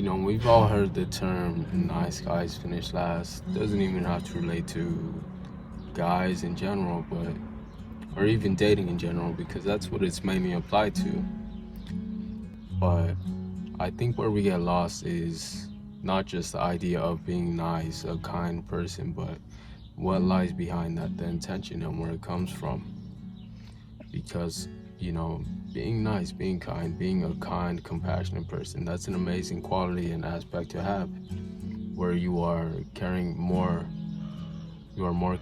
We've all heard the term nice guys finish last. Doesn't even have to relate to guys in general, but or even dating in general, because that's what it's mainly applied to. But I think where we get lost is not just the idea of being nice, a kind person, but what lies behind that, the intention and where it comes from. Because, you know, being nice, being kind, being a kind, compassionate person, that's an amazing quality and aspect to have, where you are more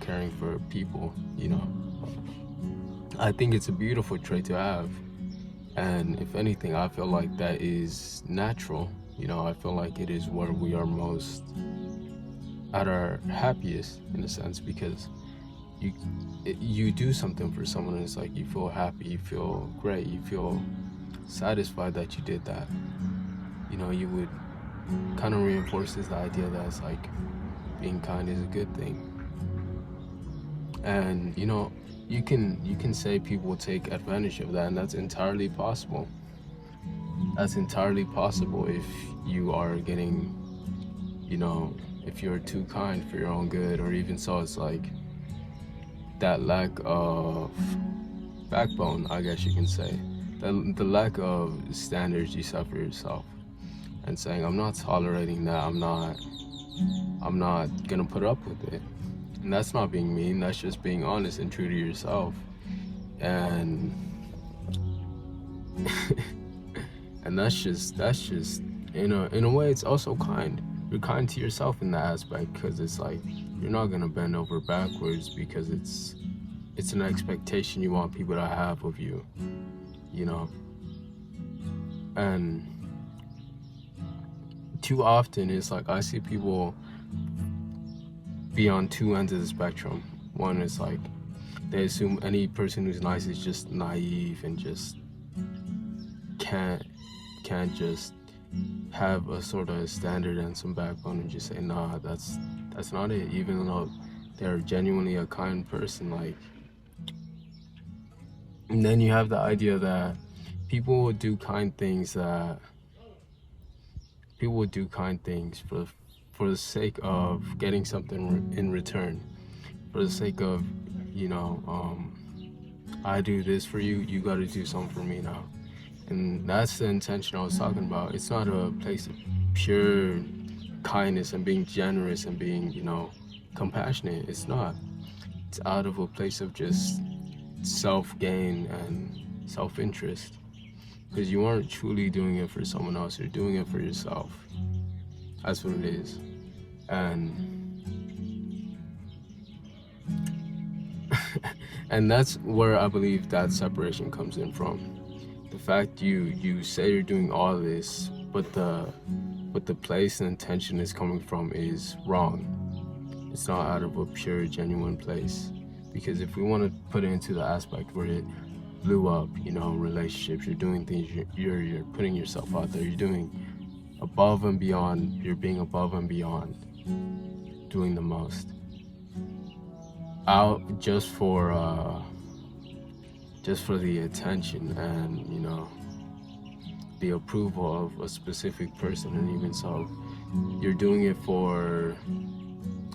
caring for people. I think it's a beautiful trait to have. And if anything, I feel like that is natural. I feel like it is where we are most at our happiest in a sense, because you you do something for someone and it's like you feel happy, you feel great, you feel satisfied that you did that. You would kind of reinforces the idea that it's like being kind is a good thing. And you can say people take advantage of that, and that's entirely possible. That's entirely possible if you are getting, if you're too kind for your own good, or even so, it's like that lack of backbone, I guess you can say. The lack of standards you set for yourself, and saying, I'm not tolerating that, I'm not gonna put up with it. And that's not being mean, that's just being honest and true to yourself. And and that's just in a way it's also kind. You're kind to yourself in that aspect, because it's like you're not gonna bend over backwards because it's an expectation you want people to have of you, you know. And too often it's like I see people be on two ends of the spectrum. One is like they assume any person who's nice is just naive and just can't can't just have a sort of standard and some backbone and just say, nah, that's not it, even though they're genuinely a kind person. Like, and then you have the idea that people will do kind things that people would do kind things for the sake of getting something in return, for the sake of, you know, I do this for you, you got to do something for me now. And that's the intention I was talking about. It's not a place of pure kindness and being generous and being, compassionate. It's not. It's out of a place of just self gain and self interest. Because you aren't truly doing it for someone else, you're doing it for yourself. That's what it is. And and that's where I believe that separation comes in from. The fact you say you're doing all this, but the place and intention is coming from is wrong. It's not out of a pure, genuine place. Because if we want to put it into the aspect where it blew up, relationships, you're doing things, you're putting yourself out there, you're doing above and beyond, you're being above and beyond, doing the most, out just for the attention and the approval of a specific person. And even so, you're doing it for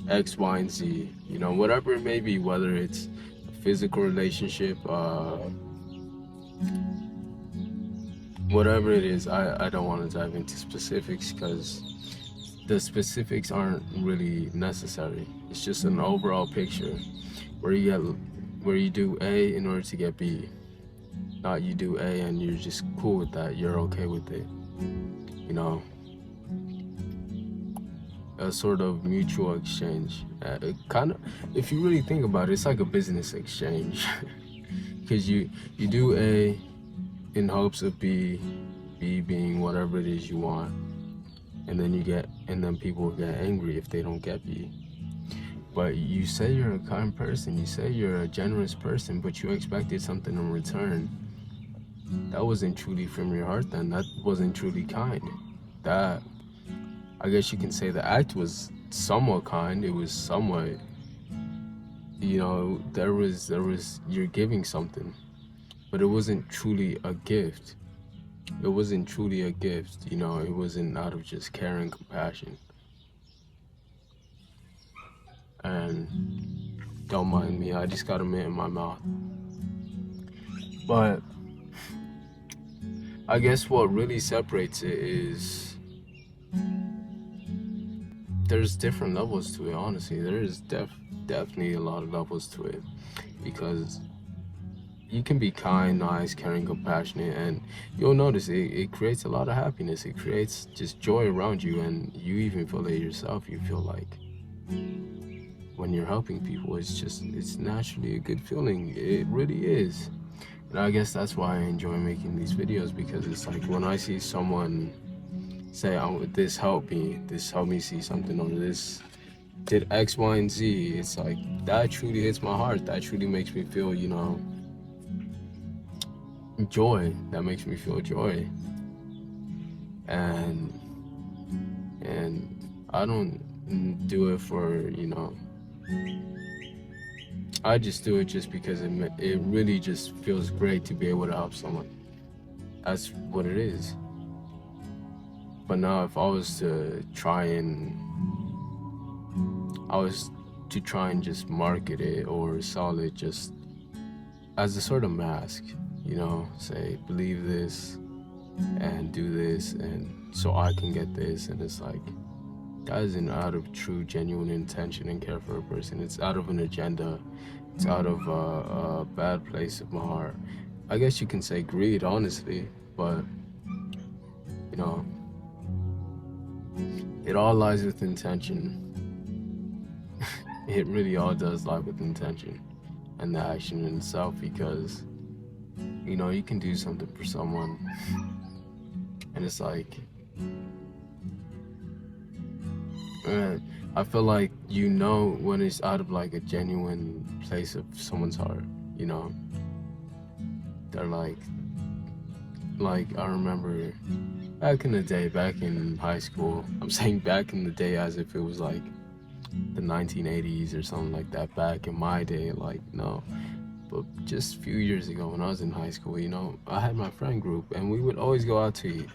X, Y, and Z, whatever it may be, whether it's a physical relationship, whatever it is. I don't want to dive into specifics because the specifics aren't really necessary. It's just an overall picture where you do A in order to get B. Not you do A and you're just cool with that, you're okay with it. A sort of mutual exchange. Kind of, if you really think about it, it's like a business exchange. Because you do A in hopes of B being whatever it is you want. And then people get angry if they don't get B. But you say you're a kind person, you say you're a generous person, but you expected something in return. That wasn't truly from your heart then. That wasn't truly kind. That, I guess you can say the act was somewhat kind. It was somewhat, there was you're giving something, but it wasn't truly a gift. it wasn't truly a gift, you know, it wasn't out of just care and compassion. And don't mind me, I just got a mint in my mouth. But I guess what really separates it is there's different levels to it, honestly. There is definitely a lot of levels to it, because you can be kind, nice, caring, compassionate, and you'll notice it creates a lot of happiness. It creates just joy around you, and you even feel it yourself. You feel like when you're helping people, it's naturally a good feeling. It really is. And I guess that's why I enjoy making these videos, because it's like when I see someone say, oh, this helped me see something, or this did X, Y, and Z, it's like that truly hits my heart. That truly makes me feel, you know, joy. That makes me feel joy. And I don't do it for, you know, I just do it just because it really just feels great to be able to help someone. That's what it is. But now if I was to try and just market it or sell it just as a sort of mask, you know, say believe this and do this, and so I can get this, and it's like that isn't out of true, genuine intention and care for a person. It's out of an agenda. It's out of a bad place of my heart. I guess you can say greed, honestly, but you know, it all lies with intention. It really all does lie with intention and the action in itself, because you know, you can do something for someone and it's like, I feel like, you know, when it's out of like a genuine place of someone's heart, you know, they're like I remember back in the day, back in high school, I'm saying back in the day as if it was like the 1980s or something like that, back in my day, like, no, but just a few years ago when I was in high school, you know, I had my friend group and we would always go out to eat.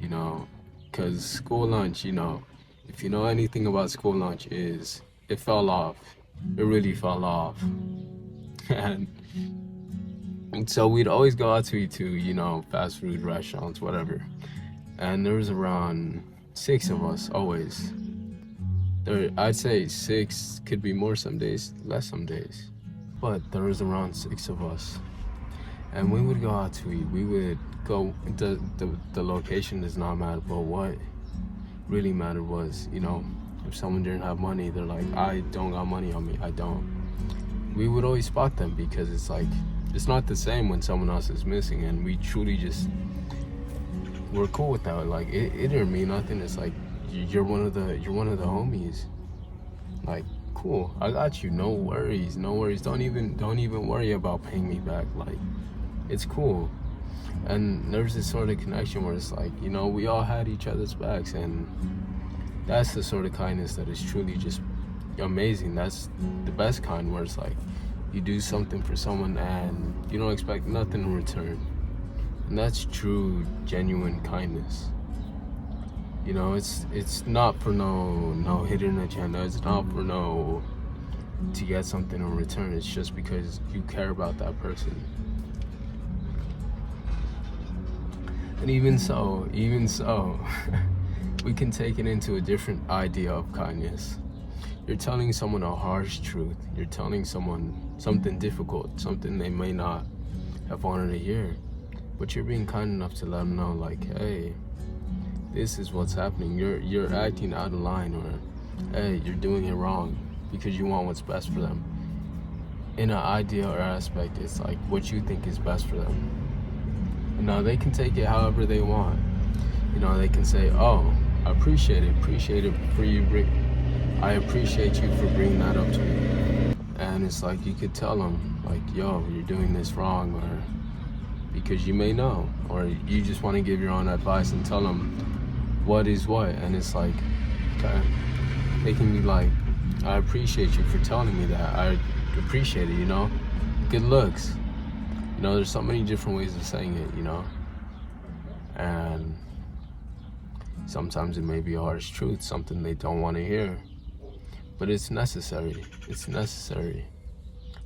You know, because school lunch, you know, if you know anything about school lunch, is it fell off. It really fell off. and so we'd always go out to eat to, you know, fast food restaurants, whatever. And there was around 6 of us always. I'd say 6, could be more some days, less some days. But there was around 6 of us. And we would go out to eat. We would go, the location does not matter, but what really mattered was, you know, if someone didn't have money, they're like, I don't got money on me, I don't. We would always spot them, because it's like, it's not the same when someone else is missing, and we truly just, we're cool with that. Like, it didn't mean nothing. It's like, you're one of the homies. Like, cool, I got you, no worries. Don't even worry about paying me back. Like, it's cool. And there's this sort of connection where it's like, you know, we all had each other's backs, and that's the sort of kindness that is truly just amazing. That's the best kind, where it's like you do something for someone and you don't expect nothing in return. And that's true, genuine kindness. You know, it's not for no hidden agenda. It's not for to get something in return. It's just because you care about that person. And even so, we can take it into a different idea of kindness. You're telling someone a harsh truth. You're telling someone something difficult, something they may not have wanted to hear. But you're being kind enough to let them know, like, hey, this is what's happening. You're acting out of line, or hey, you're doing it wrong, because you want what's best for them. In an idea or aspect, it's like what you think is best for them. You know, they can take it however they want. You know, they can say, oh, I appreciate it for you. I appreciate you for bringing that up to me. And it's like, you could tell them, like, yo, you're doing this wrong, or because you may know, or you just want to give your own advice and tell them what is what. And it's like, okay, they can be like, I appreciate you for telling me that. I appreciate it, you know, good looks. There's so many different ways of saying it, and sometimes it may be a harsh truth, something they don't want to hear, but it's necessary. It's necessary.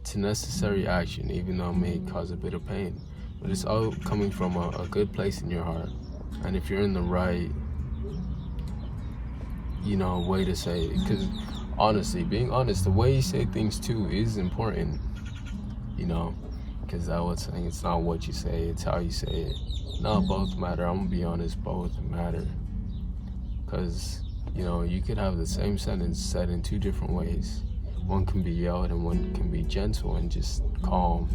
It's a necessary action, even though it may cause a bit of pain, but it's all coming from a good place in your heart. And if you're in the right, way to say it, because honestly, being honest, the way you say things too is important, because I was saying it's not what you say, it's how you say it. No, both matter. I'm gonna be honest, both matter. Because, you could have the same sentence said in two different ways. One can be yelled and one can be gentle and just calm.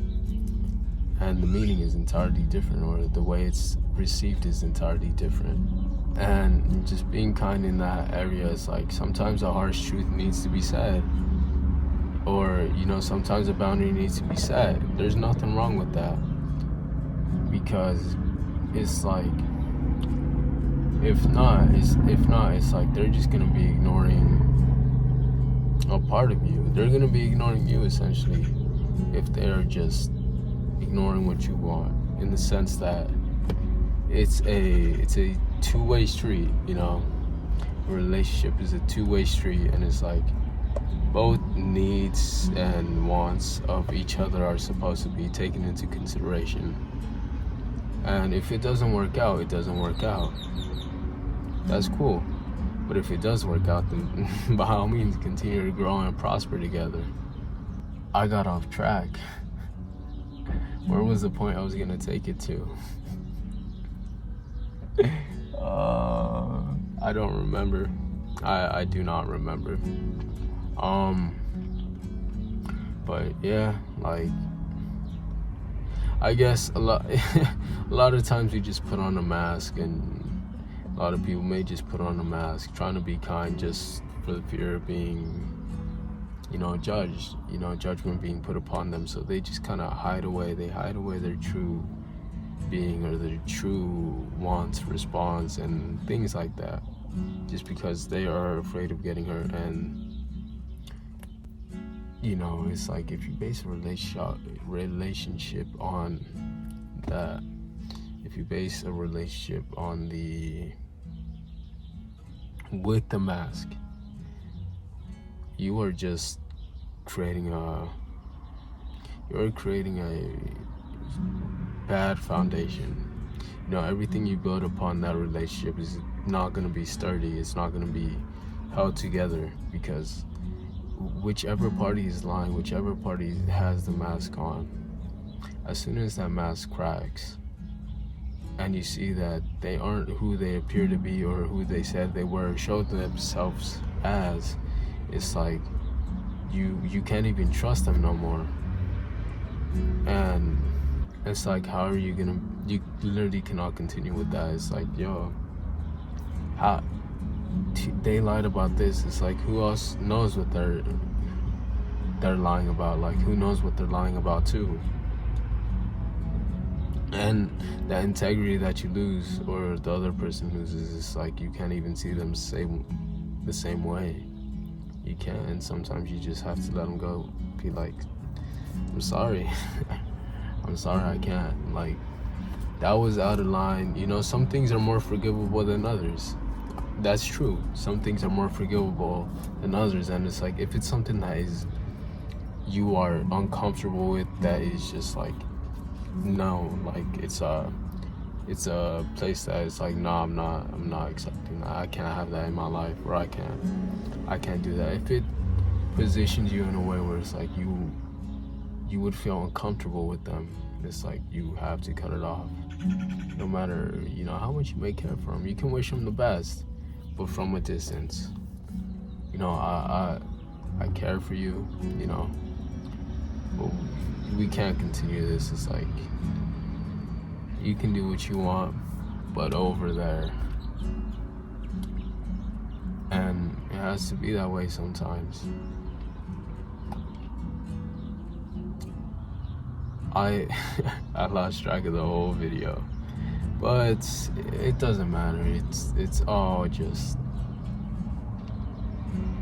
And the meaning is entirely different, or the way it's received is entirely different. And just being kind in that area is like, sometimes a harsh truth needs to be said. Or, sometimes a boundary needs to be set. There's nothing wrong with that. Because it's like, if not, it's like they're just gonna be ignoring a part of you. They're gonna be ignoring you, essentially, if they're just ignoring what you want. In the sense that it's a two-way street, A relationship is a two-way street, and it's like both needs and wants of each other are supposed to be taken into consideration. And if it doesn't work out, it doesn't work out. That's cool. But if it does work out, then by all means, continue to grow and prosper together. I got off track. Where was the point I was gonna take it to? I don't remember. I do not remember. But yeah, like, I guess a lot of times we just put on a mask, and a lot of people may just put on a mask trying to be kind just for the fear of being, judged, judgment being put upon them. So they just kind of hide away their true being or their true wants, response, and things like that, just because they are afraid of getting hurt. And it's like, if you base a relationship on that, if you base a relationship on with the mask, you are just creating a bad foundation. Everything you build upon that relationship is not going to be sturdy. It's not going to be held together, because whichever party is lying, whichever party has the mask on, as soon as that mask cracks and you see that they aren't who they appear to be or who they said they were, showed themselves as, it's like you can't even trust them no more. And it's like, how are you gonna, you literally cannot continue with that. It's like, how they lied about this. It's like, who else knows what they're lying about? Like, who knows what they're lying about too? And that integrity that you lose, or the other person loses, it's like you can't even see them the same way. You can't, and sometimes you just have to let them go. Be like, I'm sorry. I'm sorry, I can't. Like, that was out of line. Some things are more forgivable than others. That's true. Some things are more forgivable than others, and it's like, if it's something that you are uncomfortable with, that is just like, no, like, it's a place that is like, no, I'm not accepting that. I can't have that in my life, or I can't do that. If it positions you in a way where it's like you would feel uncomfortable with them, it's like, you have to cut it off. No matter, how much you may care for them. You can wish them the best, but from a distance. I care for you, but we can't continue this. It's like, you can do what you want, but over there. And it has to be that way sometimes. I lost track of the whole video, but it doesn't matter. It's all just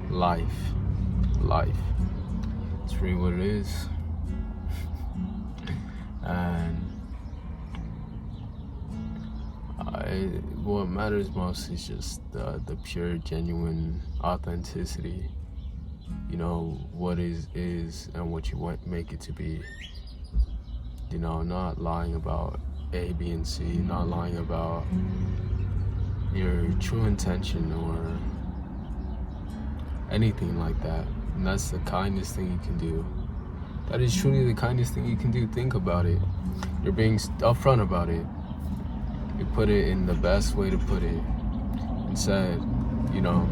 life. It's really what it is. And what matters most is just the pure, genuine authenticity. You know, what is and what you want make it to be. You know, not lying about A, B, and C, not lying about your true intention or anything like that. And that's the kindest thing you can do. That is truly the kindest thing you can do. Think about it. You're being upfront about it. You put it in the best way to put it. And said, you know,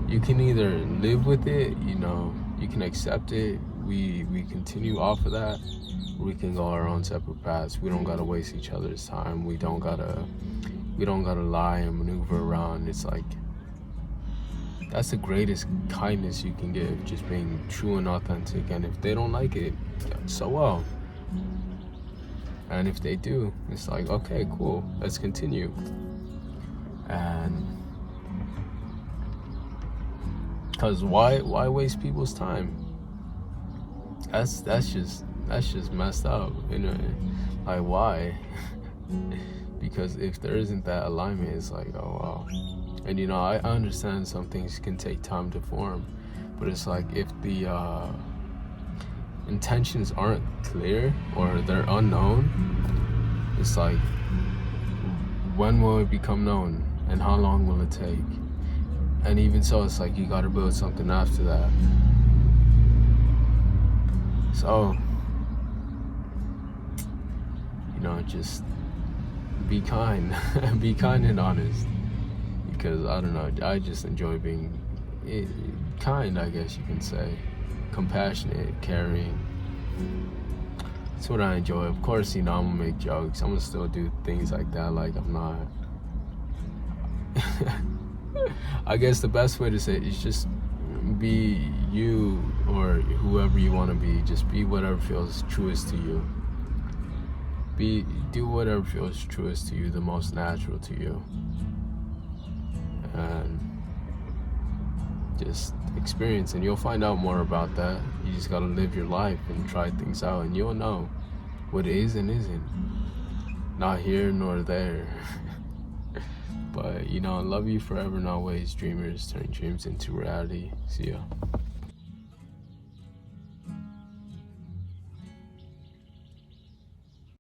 you can either live with it, you know, you can accept it. We continue off of that. We can go our own separate paths. We don't gotta waste each other's time. We don't gotta lie and maneuver around. It's like, that's the greatest kindness you can give, just being true and authentic. And if they don't like it, so well. And if they do, it's like, okay, cool, let's continue. And because why waste people's time? That's just messed up, you know. Like, why? Because if there isn't that alignment, it's like, oh wow. And you know, I understand some things can take time to form, but it's like, if the intentions aren't clear or they're unknown, it's like, when will it become known and how long will it take? And even so, it's like, you gotta build something after that. So, you know, just be kind. Be kind and honest. Because, I don't know, I just enjoy being kind, I guess you can say. Compassionate, caring. That's what I enjoy. Of course, you know, I'm gonna make jokes. I'm gonna still do things like that. Like, I'm not... I guess the best way to say it is just be you, or whoever you want to be. Just be whatever feels truest to you. Do whatever feels truest to you, the most natural to you. And just experience, and you'll find out more about that. You just gotta live your life and try things out, and you'll know what is and isn't. Not here nor there. But, you know, love you forever and always, dreamers. Turn dreams into reality. See ya.